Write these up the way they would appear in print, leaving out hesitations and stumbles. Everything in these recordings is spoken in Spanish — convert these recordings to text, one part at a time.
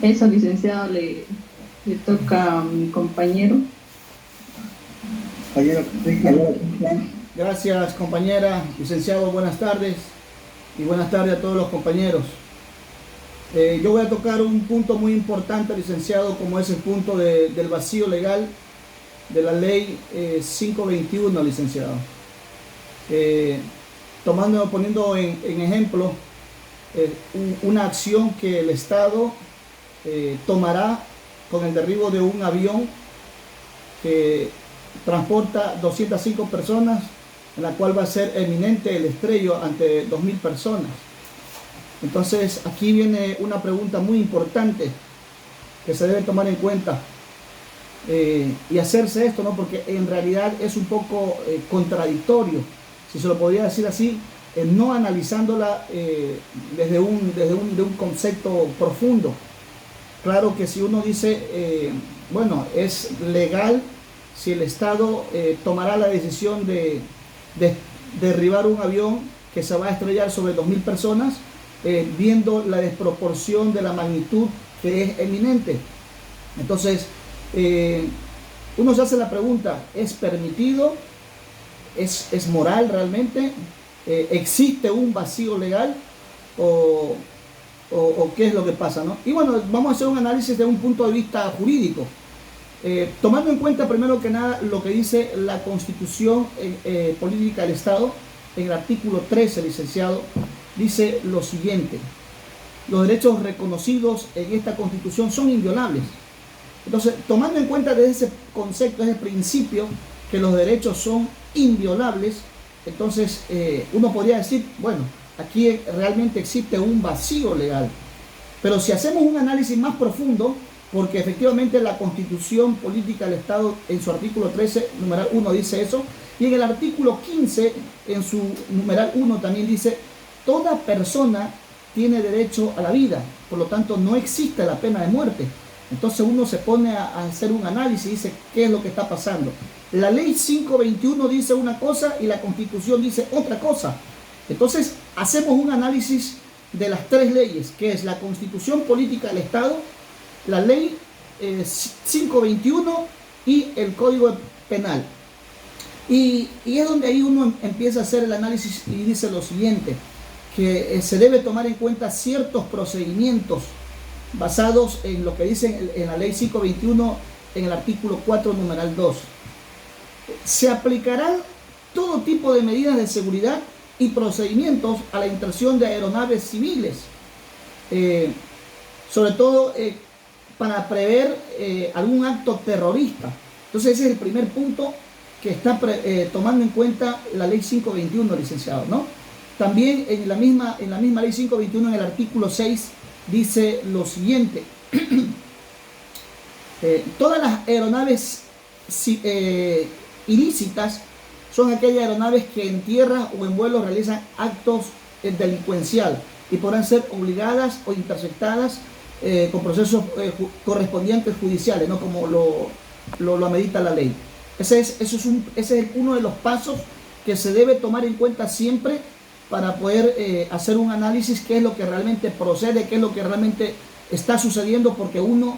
Eso, licenciado, le toca a mi compañero. Gracias, compañera. Licenciado, buenas tardes y buenas tardes a todos los compañeros. Yo voy a tocar un punto muy importante, licenciado, como es el punto del vacío legal de la ley 521, licenciado. Poniendo en ejemplo una acción que el Estado tomará con el derribo de un avión que transporta 205 personas, en la cual va a ser eminente el estrello ante 2000 personas. Entonces aquí viene una pregunta muy importante que se debe tomar en cuenta y hacerse esto, ¿no? Porque en realidad es un poco contradictorio, si se lo podría decir así, no analizándola desde un concepto profundo. Claro que si uno dice, bueno, es legal si el Estado tomará la decisión de derribar un avión que se va a estrellar sobre 2000 personas, viendo la desproporción de la magnitud que es eminente. Entonces, uno se hace la pregunta, ¿es permitido? ¿Es moral realmente? ¿Existe un vacío legal? ¿O qué es lo que pasa, ¿no? Y bueno, vamos a hacer un análisis de un punto de vista jurídico. Tomando en cuenta primero que nada lo que dice la Constitución Política del Estado, en el artículo 13, licenciado, dice lo siguiente: los derechos reconocidos en esta Constitución son inviolables. Entonces, tomando en cuenta desde ese concepto, ese principio, que los derechos son inviolables, entonces uno podría decir, bueno, aquí realmente existe un vacío legal. Pero si hacemos un análisis más profundo, porque efectivamente la Constitución Política del Estado en su artículo 13, numeral 1 dice eso, y en el artículo 15, en su numeral 1 también dice, toda persona tiene derecho a la vida, por lo tanto no existe la pena de muerte. Entonces uno se pone a hacer un análisis y dice, ¿qué es lo que está pasando? La ley 521 dice una cosa y la Constitución dice otra cosa. Entonces hacemos un análisis de las tres leyes, que es la Constitución Política del Estado, la ley 521 y el Código Penal. Y es donde ahí uno empieza a hacer el análisis y dice lo siguiente, que se debe tomar en cuenta ciertos procedimientos basados en lo que dice en la ley 521 en el artículo 4, numeral 2. Se aplicarán todo tipo de medidas de seguridad y procedimientos a la intracción de aeronaves civiles, sobre todo para prever algún acto terrorista. Entonces ese es el primer punto que está tomando en cuenta la ley 521, licenciado, ¿no? También en la misma ley 521, en el artículo 6, dice lo siguiente: todas las aeronaves ilícitas son aquellas aeronaves que en tierra o en vuelo realizan actos delincuenciales y podrán ser obligadas o interceptadas con procesos correspondientes judiciales, ¿no? Como lo amerita la ley. Ese es uno de los pasos que se debe tomar en cuenta siempre para poder hacer un análisis, qué es lo que realmente procede, qué es lo que realmente está sucediendo, porque uno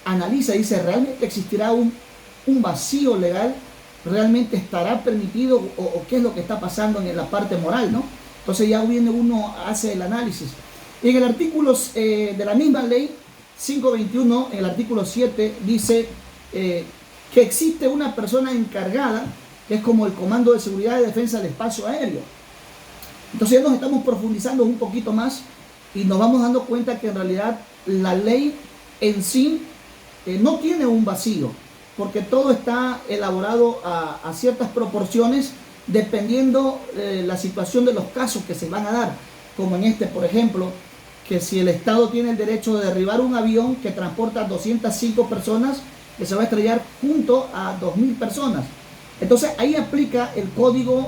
analiza y dice, ¿realmente existirá un vacío legal? ¿Realmente estará permitido o qué es lo que está pasando en la parte moral, ¿no? Entonces ya viene uno, hace el análisis. Y en el artículo de la misma ley 521, en el artículo 7, dice que existe una persona encargada, que es como el Comando de Seguridad y Defensa del Espacio Aéreo. Entonces ya nos estamos profundizando un poquito más y nos vamos dando cuenta que en realidad la ley en sí no tiene un vacío, porque todo está elaborado a ciertas proporciones dependiendo la situación de los casos que se van a dar, como en este, por ejemplo, que si el Estado tiene el derecho de derribar un avión que transporta 205 personas, que se va a estrellar junto a 2000 personas. Entonces ahí aplica el código,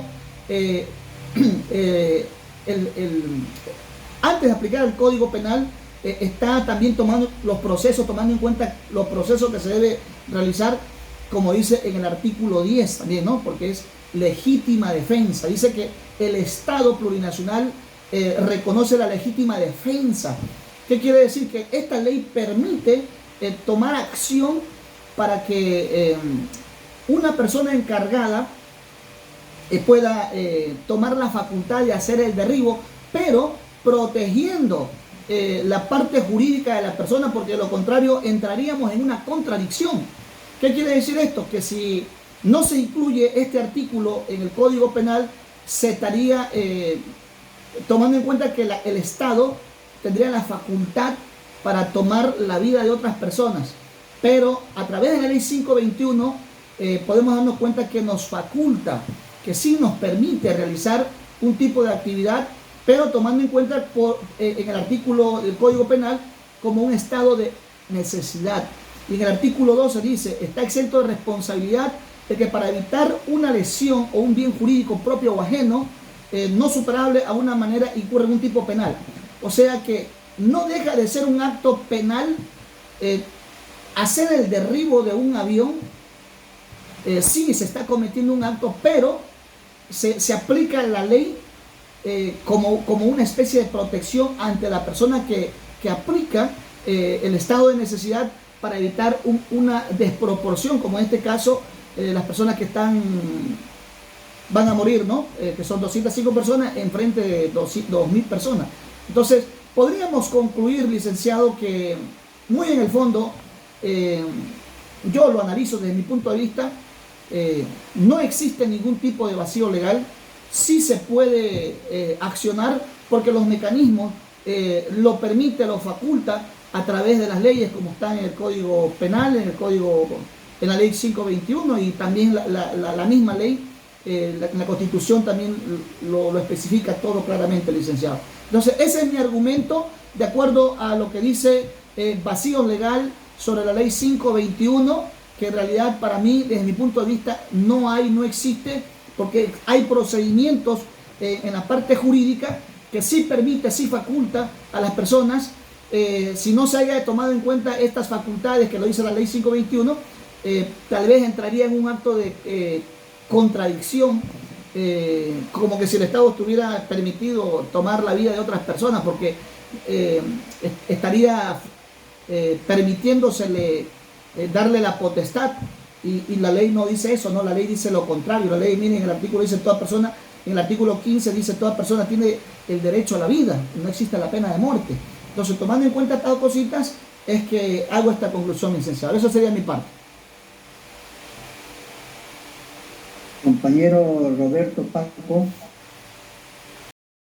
antes de aplicar el Código Penal, está también tomando en cuenta los procesos que se debe realizar, como dice en el artículo 10 también, ¿no? Porque es legítima defensa. Dice que el Estado plurinacional reconoce la legítima defensa ¿Qué quiere decir? Que esta ley permite tomar acción para que una persona encargada pueda tomar la facultad de hacer el derribo, pero protegiendo la parte jurídica de la persona, porque de lo contrario entraríamos en una contradicción. ¿Qué quiere decir esto? Que si no se incluye este artículo en el Código Penal, se estaría tomando en cuenta que el Estado tendría la facultad para tomar la vida de otras personas, pero a través de la ley 521 podemos darnos cuenta que nos faculta, que sí nos permite realizar un tipo de actividad, pero tomando en cuenta en el artículo del Código Penal como un estado de necesidad. Y en el artículo 12 dice, está exento de responsabilidad de que para evitar una lesión o un bien jurídico propio o ajeno, no superable a una manera, incurre en un tipo penal. O sea que no deja de ser un acto penal hacer el derribo de un avión. Sí, se está cometiendo un acto, pero se aplica la ley como una especie de protección ante la persona que aplica el estado de necesidad para evitar una desproporción, como en este caso las personas que van a morir, ¿no? Que son 205 personas en frente de 2.000 personas. Entonces, podríamos concluir, licenciado, que muy en el fondo, yo lo analizo desde mi punto de vista, no existe ningún tipo de vacío legal. Sí se puede accionar porque los mecanismos lo permite, lo faculta a través de las leyes como están en el Código Penal, en la ley 521 y también la misma ley, la Constitución también lo especifica todo claramente, licenciado. Entonces, ese es mi argumento de acuerdo a lo que dice vacío legal sobre la ley 521, que en realidad para mí, desde mi punto de vista, no existe, porque hay procedimientos en la parte jurídica que sí permite, sí faculta a las personas, si no se haya tomado en cuenta estas facultades que lo dice la ley 521, tal vez entraría en un acto de contradicción, como que si el Estado estuviera permitido tomar la vida de otras personas, porque estaría permitiéndosele darle la potestad, y la ley no dice eso, no, la ley dice lo contrario. La ley, miren, en el artículo dice toda persona, en el artículo 15 dice toda persona tiene el derecho a la vida, no existe la pena de muerte. Entonces, tomando en cuenta estas cositas, es que hago esta conclusión, licenciado. Eso sería mi parte. Compañero Roberto Paco.